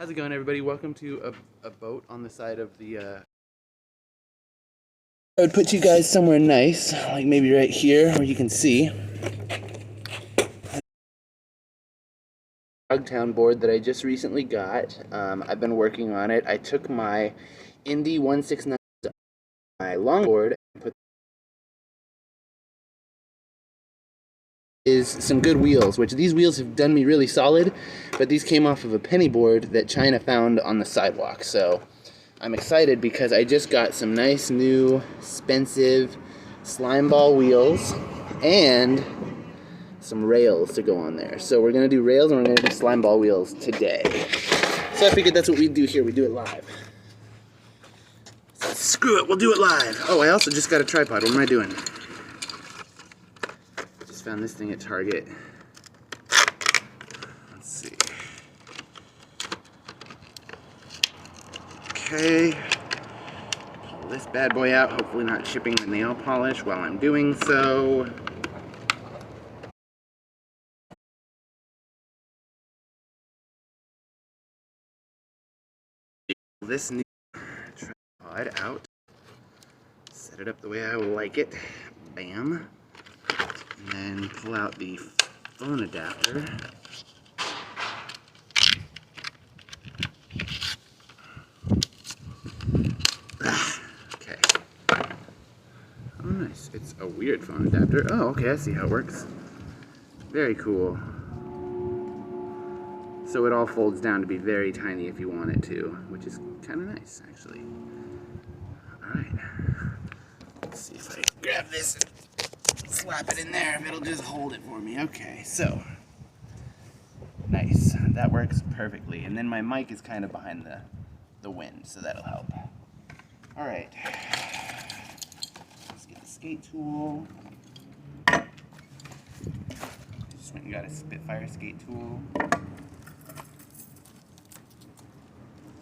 How's it going, everybody? Welcome to a boat on the side of the. I would put you guys somewhere nice, like maybe right here where you can see. Dogtown board that I just recently got. I've been working on it. I took my Indy 169 my longboard and put is some good wheels, which these wheels have done me really solid, but these came off of a penny board that China found on the sidewalk. So I'm excited because I just got some nice new expensive slime ball wheels and some rails to go on there. So we're gonna do rails and we're gonna do slime ball wheels today. So I figured that's what we do here. We do it live. So screw it, we'll do it live. Oh, I also just got a tripod. What am I doing? Just found this thing at Target. Let's see. Okay. Pull this bad boy out. Hopefully not chipping the nail polish while I'm doing so. This new tripod out. Set it up the way I like it. Bam. And then pull out the phone adapter. Okay. Oh, nice. It's a weird phone adapter. Oh, okay. I see how it works. Very cool. So it all folds down to be very tiny if you want it to, which is kind of nice, actually. Alright. Let's see if I grab this and slap it in there, if it'll just hold it for me. Okay, so. Nice. That works perfectly. And then my mic is kind of behind the wind, so that'll help. Alright. Let's get the skate tool. Just went and got a Spitfire skate tool.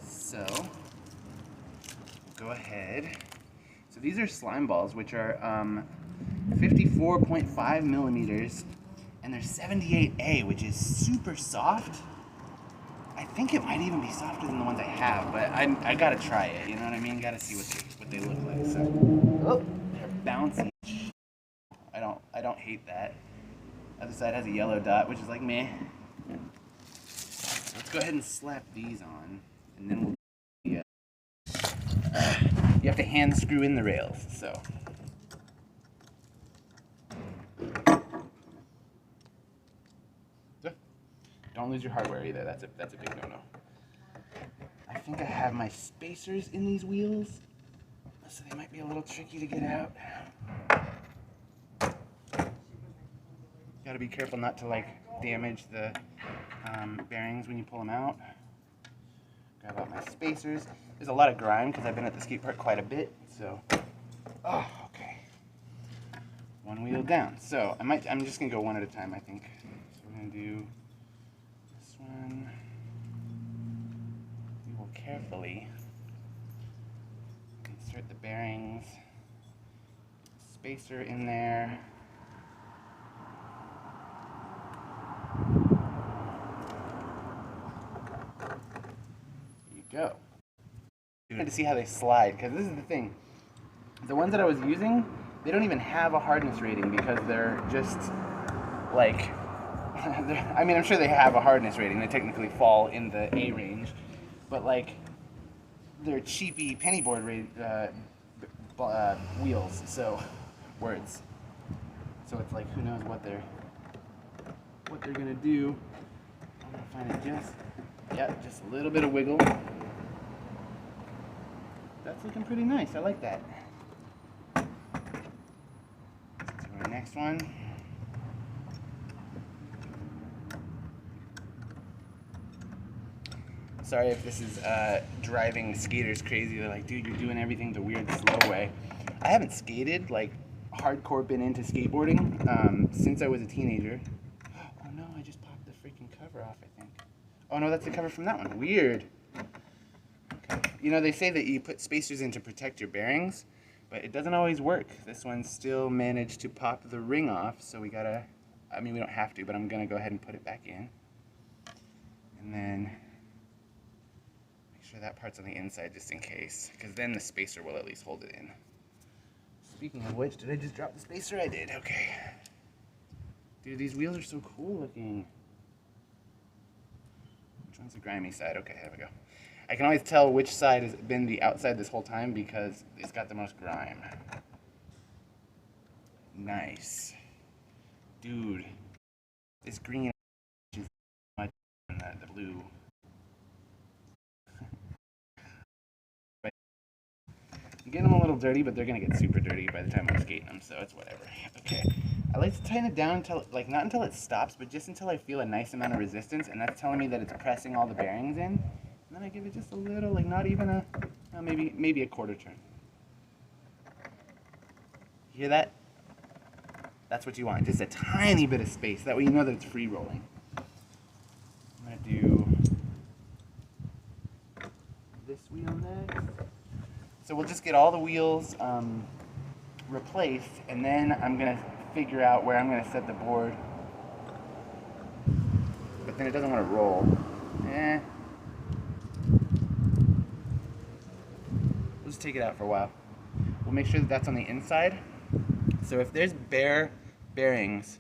So, go ahead. So these are slime balls, which are 54.5 millimeters, and they're 78A, which is super soft. I think it might even be softer than the ones I have, but I gotta try it. You know what I mean? Gotta see what they look like. So, oh, they're bouncy. I don't hate that. Other side has a yellow dot, which is like meh. Let's go ahead and slap these on, and then we'll. You have to hand screw in the rails, so. Don't lose your hardware either. That's a big no-no. I think I have my spacers in these wheels, so they might be a little tricky to get out. Got to be careful not to like damage the bearings when you pull them out. Grab out my spacers. There's a lot of grime because I've been at the skate park quite a bit, so. Oh, okay. One wheel down. So I'm just gonna go one at a time, I think. So we're gonna do this one. We will carefully insert the bearings, spacer in there. There you go. I wanted to see how they slide, because this is the thing. The ones that I was using, they don't even have a hardness rating because they're just like, I mean, I'm sure they have a hardness rating. They technically fall in the A range, but like, they're cheapy penny board wheels, so words. So it's like, who knows what they're gonna do. I'm gonna find it just a little bit of wiggle. That's looking pretty nice. I like that. So our next one. Sorry if this is driving skaters crazy. They're like, dude, you're doing everything the weird, slow way. I haven't skated, like, hardcore been into skateboarding since I was a teenager. Oh no, I just popped the freaking cover off, I think. Oh no, that's the cover from that one. Weird. Okay. You know, they say that you put spacers in to protect your bearings, but it doesn't always work. This one still managed to pop the ring off, so we gotta, I mean, we don't have to, but I'm gonna go ahead and put it back in. And then sure that part's on the inside just in case, because then the spacer will at least hold it in. Speaking of which, did I just drop the spacer? I did, okay. Dude, these wheels are so cool looking. Which one's the grimy side? Okay, there we go. I can always tell which side has been the outside this whole time because it's got the most grime. Nice. Dude, this green is much than the blue. I'm getting them a little dirty, but they're gonna get super dirty by the time I'm skating them, so it's whatever. Okay. I like to tighten it down until, like, not until it stops, but just until I feel a nice amount of resistance, and that's telling me that it's pressing all the bearings in. And then I give it just a little, like, not even a, maybe a quarter turn. You hear that? That's what you want, just a tiny bit of space. That way you know that it's free rolling. I'm gonna do this wheel next. So we'll just get all the wheels replaced, and then I'm gonna figure out where I'm gonna set the board. But then it doesn't want to roll. We'll just take it out for a while. We'll make sure that that's on the inside. So if there's bare bearings,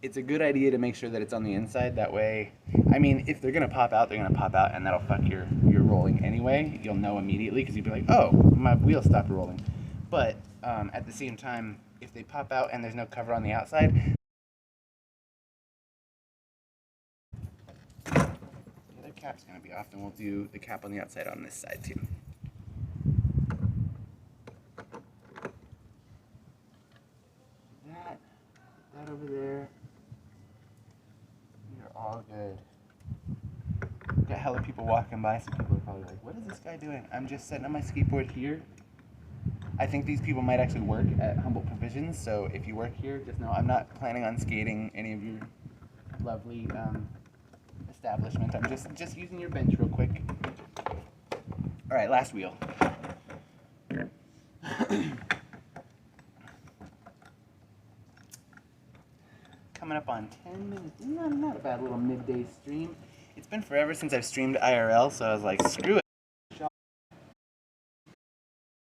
it's a good idea to make sure that it's on the inside. That way, I mean, if they're gonna pop out, they're gonna pop out, and that'll fuck your rolling anyway. You'll know immediately because you'll be like, oh, my wheel stopped rolling. But at the same time, if they pop out and there's no cover on the outside, the other cap's gonna be off, and we'll do the cap on the outside on this side too. That over there. You're all good. Got hella people walking by. Some people are probably like, what is this guy doing? I'm just setting up my skateboard here. I think these people might actually work at Humboldt Provisions, so if you work here, just know I'm not planning on skating any of your lovely establishment. I'm just using your bench real quick. All right, last wheel. Coming up on 10 minutes. Not a bad little midday stream. It's been forever since I've streamed IRL, so I was like, screw it.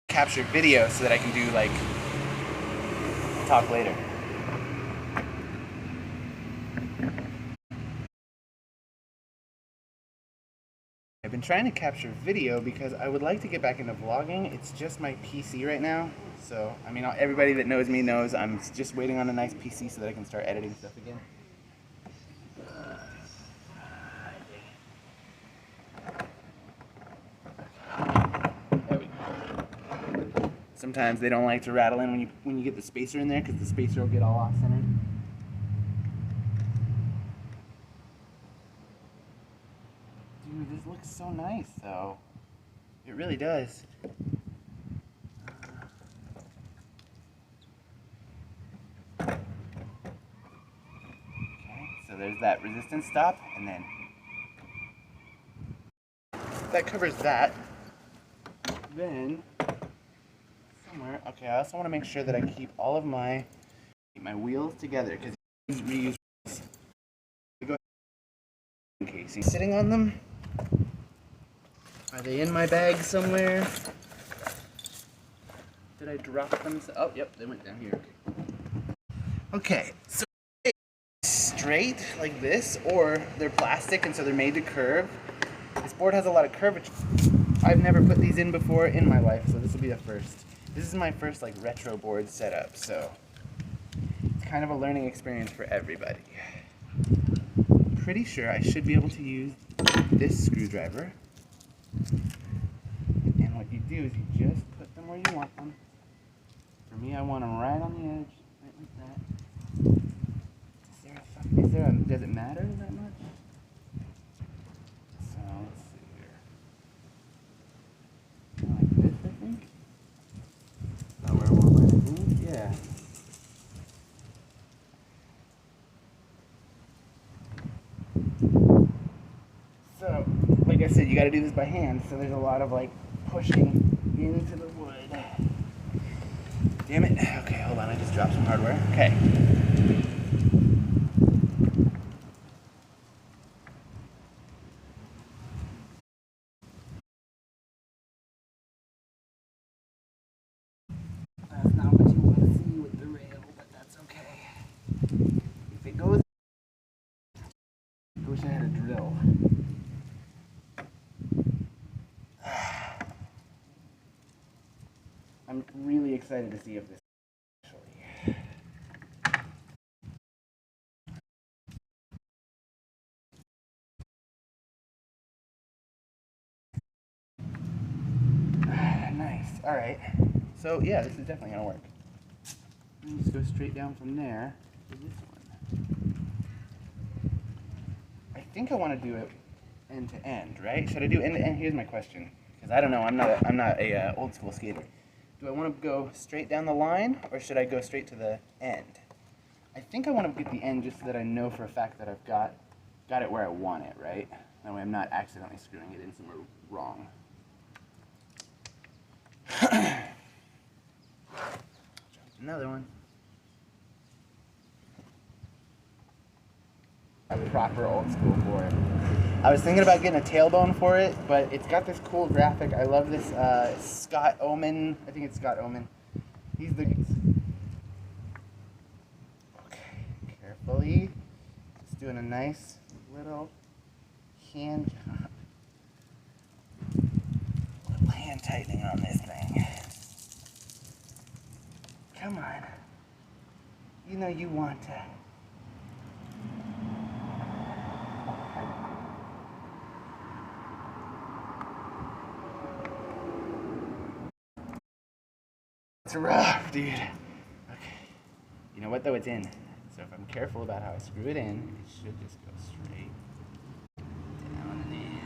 Capture video so that I can do, like, talk later. I've been trying to capture video because I would like to get back into vlogging. It's just my PC right now. So, I mean, everybody that knows me knows I'm just waiting on a nice PC so that I can start editing stuff again. There we go. Sometimes they don't like to rattle in when you get the spacer in there because the spacer will get all off-centered. Dude, this looks so nice, though. It really does. Okay, so there's that resistance stop, and then that covers that. Then somewhere, okay, I also want to make sure that I keep all of my wheels together because reuse casing sitting on them. Are they in my bag somewhere? Did I drop them? Oh, yep, they went down here. Okay, so straight like this, or they're plastic and so they're made to curve. This board has a lot of curvature. I've never put these in before in my life, so this will be the first. This is my first like retro board setup, so it's kind of a learning experience for everybody. Pretty sure I should be able to use this screwdriver. And what you do is you just put them where you want them. For me, I want them right on the edge, right like that. Does it matter that much? So let's see here. Like this, I think. Is that where I want my move? Yeah. So, like I said, you got to do this by hand. So there's a lot of like pushing into the wood. Damn it. Okay, hold on. I just dropped some hardware. Okay. go. I'm really excited to see if this actually. Nice. All right. So yeah, this is definitely gonna work. Let me just go straight down from there to this one. I think I want to do it end to end, right? Should I do end to end? Here's my question, because I don't know. I'm not a old school skater. Do I want to go straight down the line, or should I go straight to the end? I think I want to get the end just so that I know for a fact that I've got it where I want it, right? That way I'm not accidentally screwing it in somewhere wrong. Another one. A proper old school board. I was thinking about getting a tailbone for it, but it's got this cool graphic. I love this Scott Oman. I think it's Scott Oman. He's the... Okay, carefully. Just doing a nice little hand job. A little hand tightening on this thing. Come on. You know you want to. It's rough, dude. Okay. You know what though? It's in. So if I'm careful about how I screw it in, it should just go straight down and in.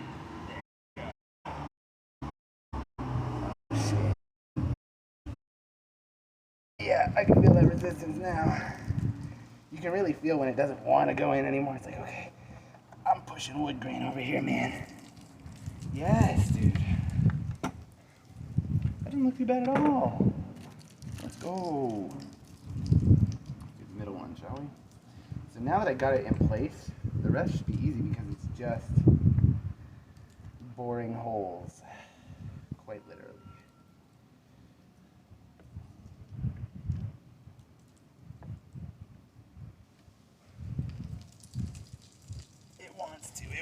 Yeah, I can feel that resistance now. You can really feel when it doesn't want to go in anymore. It's like, okay, I'm pushing wood grain over here, man. Yes, dude. That didn't look too bad at all. Let's go. Do the middle one, shall we? So now that I got it in place, the rest should be easy because it's just boring holes, quite literally. It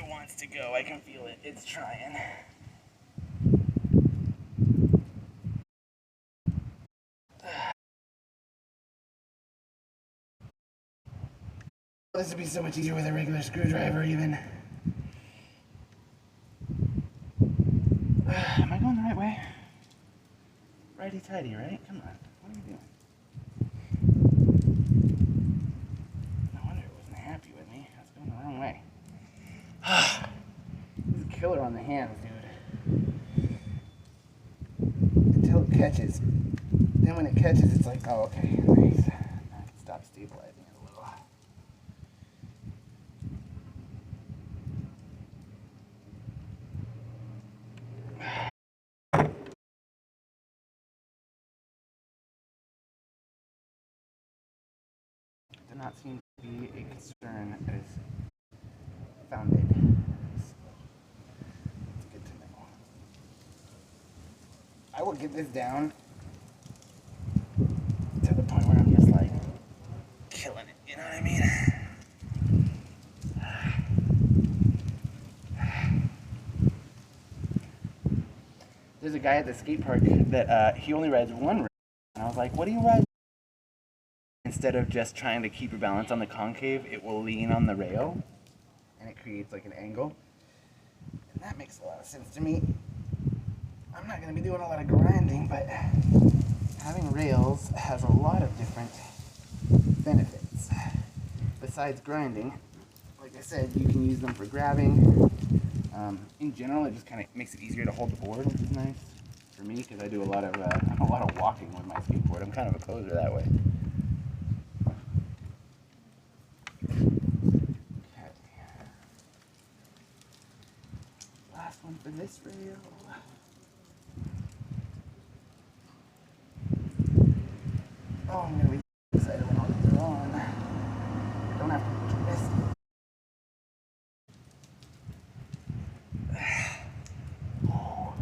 wants to go. I can feel it. It's trying. This would be so much easier with a regular screwdriver, even. Am I going the right way? Righty-tighty, right? Come on. What are you doing? No wonder it wasn't happy with me. I was going the wrong way. This is a killer on the hands, dude. Until it catches. Then when it catches, it's like, oh, okay, nice. Now I can stop stabilizing it a little. Does not seem to be a concern that is founded. It's good to know. I will get this down to the point where I'm just like killing it, you know what I mean? There's a guy at the skate park that he only rides one rail, and I was like, what do you ride? Instead of just trying to keep your balance on the concave, it will lean on the rail, and it creates like an angle, and that makes a lot of sense to me. I'm not going to be doing a lot of grinding, but having rails has a lot of different benefits. Besides grinding, like I said, you can use them for grabbing. In general, it just kind of makes it easier to hold the board, which is nice for me because I do a lot of walking with my skateboard. I'm kind of a poser that way. Okay. Last one for this rail. Oh, I'm gonna be excited when all these are on. I don't have to miss it. Oh.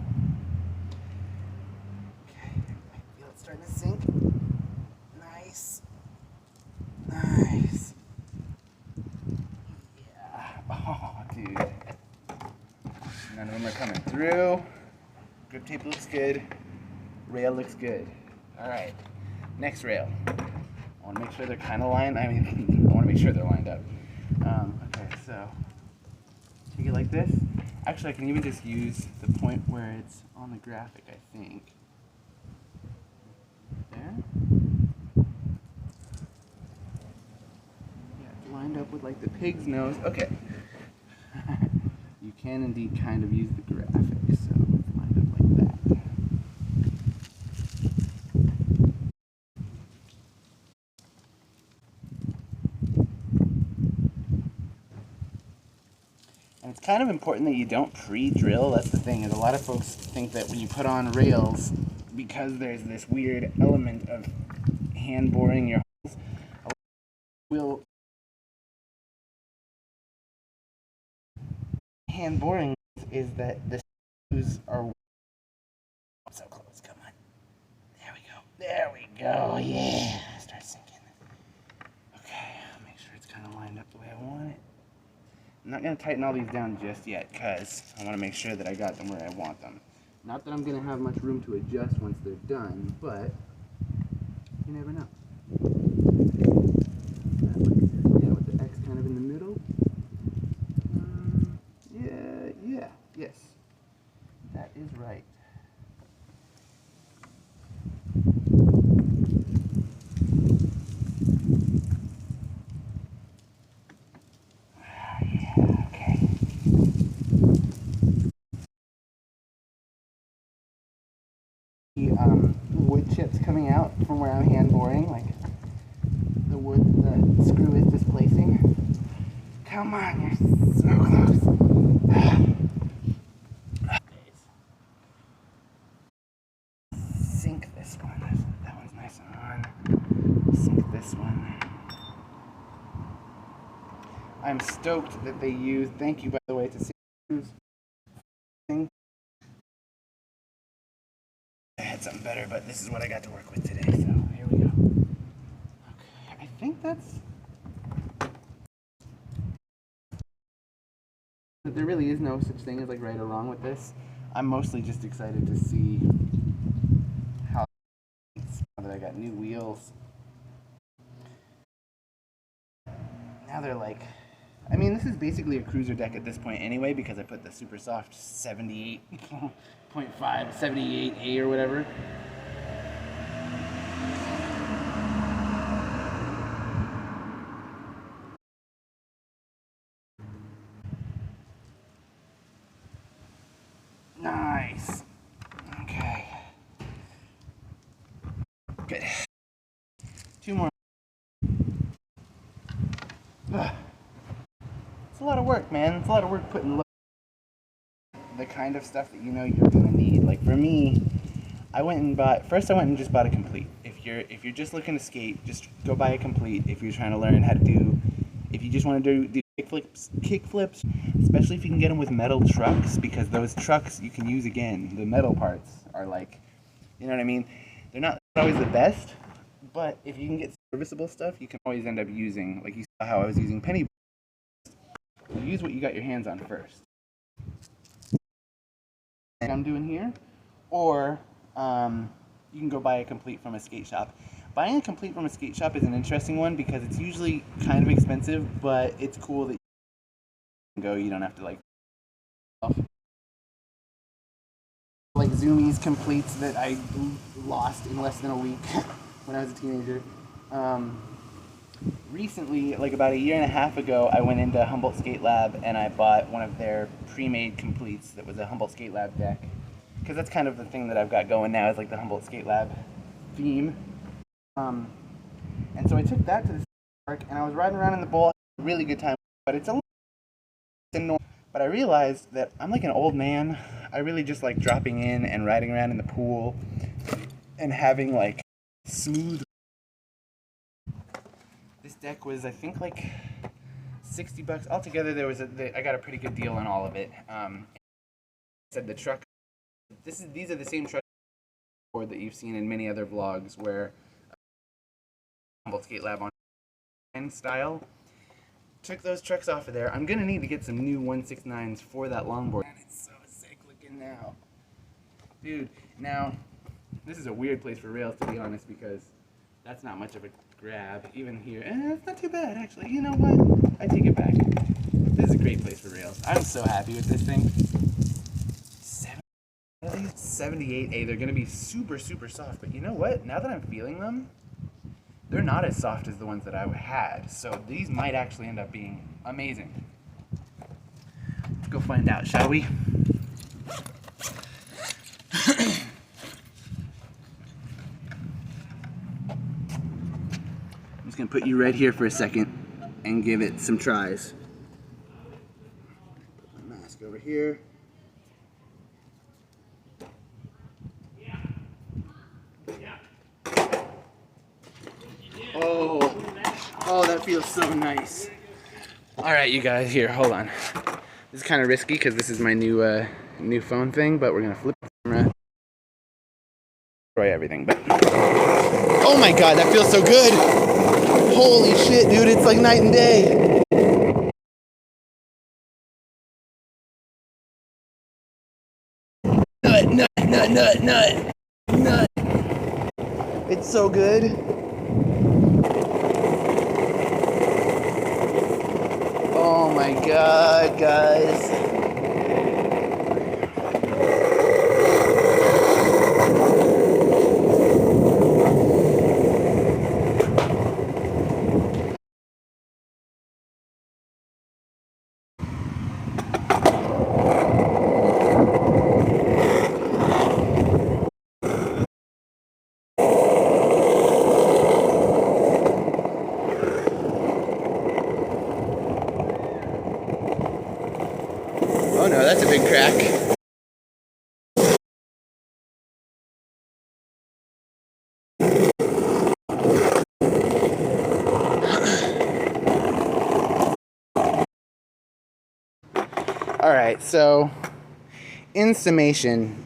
Okay, I feel it starting to sink. Nice. Nice. Yeah. Oh, dude. None of them are coming through. Grip tape looks good. Rail looks good. All right, next rail. I want to make sure they're kind of lined. I mean, I want to make sure they're lined up. Okay, so take it like this. Actually, I can even just use the point where it's on the graphic, I think. There. Yeah, it's lined up with like the pig's nose. Okay. You can indeed kind of use the graphic, so it's lined up like that. And it's kind of important that you don't pre-drill. That's the thing, is a lot of folks think that when you put on rails, because there's this weird element of hand boring your holes, will hand boring is that the screws are so close. Come on. There we go. There we go. Yeah. Start sinking. Okay. Make sure it's kind of lined up the way I want it. I'm not going to tighten all these down just yet because I want to make sure that I got them where I want them. Not that I'm going to have much room to adjust once they're done, but you never know. Yeah, with the X kind of in the middle. Yes. That is right. Wood chips coming out from where I'm hand boring, like the wood the screw is displacing. Come on, you're so close. Sink this one. That one's nice and on. Sink this one. I'm stoked that they use, thank you by the way to see I had something better, but this is what I got to work with today, so here we go. Okay, I think that's... There really is no such thing as like right or wrong with this. I'm mostly just excited to see how now that I got new wheels. Now they're like, I mean, this is basically a cruiser deck at this point anyway because I put the super soft 78.5, 78A or whatever. Nice. Okay. Good. Two more. Ugh. It's a lot of work, man. It's a lot of work putting the kind of stuff that you know you're gonna need. Like for me, I went and just bought a complete. If you're just looking to skate, just go buy a complete. If you're trying to learn how to do, if you just want to do kickflips, especially if you can get them with metal trucks, because those trucks you can use again. The metal parts are like, you know what I mean? They're not always the best, but if you can get serviceable stuff, you can always end up using, like you saw how I was using penny. Use what you got your hands on first. Like I'm doing here, or you can go buy a complete from a skate shop. Buying a complete from a skate shop is an interesting one because it's usually kind of expensive, but it's cool that you can go. You don't have to like Zoomies completes that I lost in less than a week when I was a teenager. Recently, like about a year and a half ago, I went into Humboldt Skate Lab and I bought one of their pre-made completes that was a Humboldt Skate Lab deck. Because that's kind of the thing that I've got going now is like the Humboldt Skate Lab theme. And so I took that to the park and I was riding around in the bowl. Really good time, but it's a little annoying. But I realized that I'm like an old man. I really just like dropping in and riding around in the pool and having like smooth. This deck was, I think, like $60 altogether. I got a pretty good deal on all of it. Said the truck. These are the same trucks that you've seen in many other vlogs where Humboldt Skate Lab on style. Took those trucks off of there. I'm gonna need to get some new 169s for that longboard. And it's Dude, now, this is a weird place for rails, to be honest, because that's not much of a grab. Even here, it's not too bad, actually. You know what? I take it back. This is a great place for rails. I'm so happy with this thing. 78A, they're gonna be super, super soft, but you know what? Now that I'm feeling them, they're not as soft as the ones that I had, so these might actually end up being amazing. Let's go find out, shall we? I'm just gonna put you right here for a second and give it some tries. Put my mask over here. Oh, that feels so nice. All right, you guys, here, hold on. This is kind of risky because this is my new phone thing, but we're gonna flip the camera, destroy everything. But oh my God, that feels so good! Holy shit, dude, it's like night and day. Nut. It's so good. Oh my God, guys. Oh no, that's a big crack. Alright, so in summation,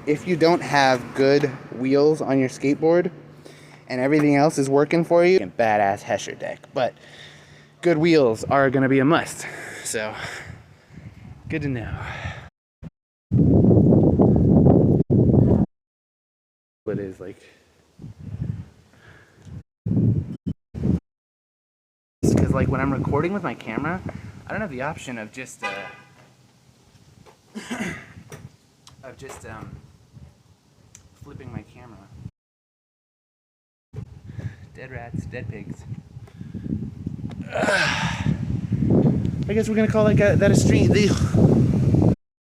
if you don't have good wheels on your skateboard and everything else is working for you, badass Hesher deck, but good wheels are going to be a must. So, good to know. It is like, because like when I'm recording with my camera, I don't have the option of just flipping my camera. Dead rats, dead pigs. I guess we're gonna call that a stream.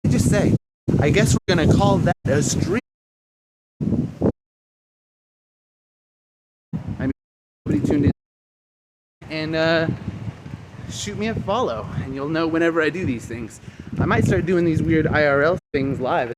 Just say, I guess we're gonna call that a stream. I mean, nobody tuned in. And shoot me a follow, and you'll know whenever I do these things. I might start doing these weird IRL things live.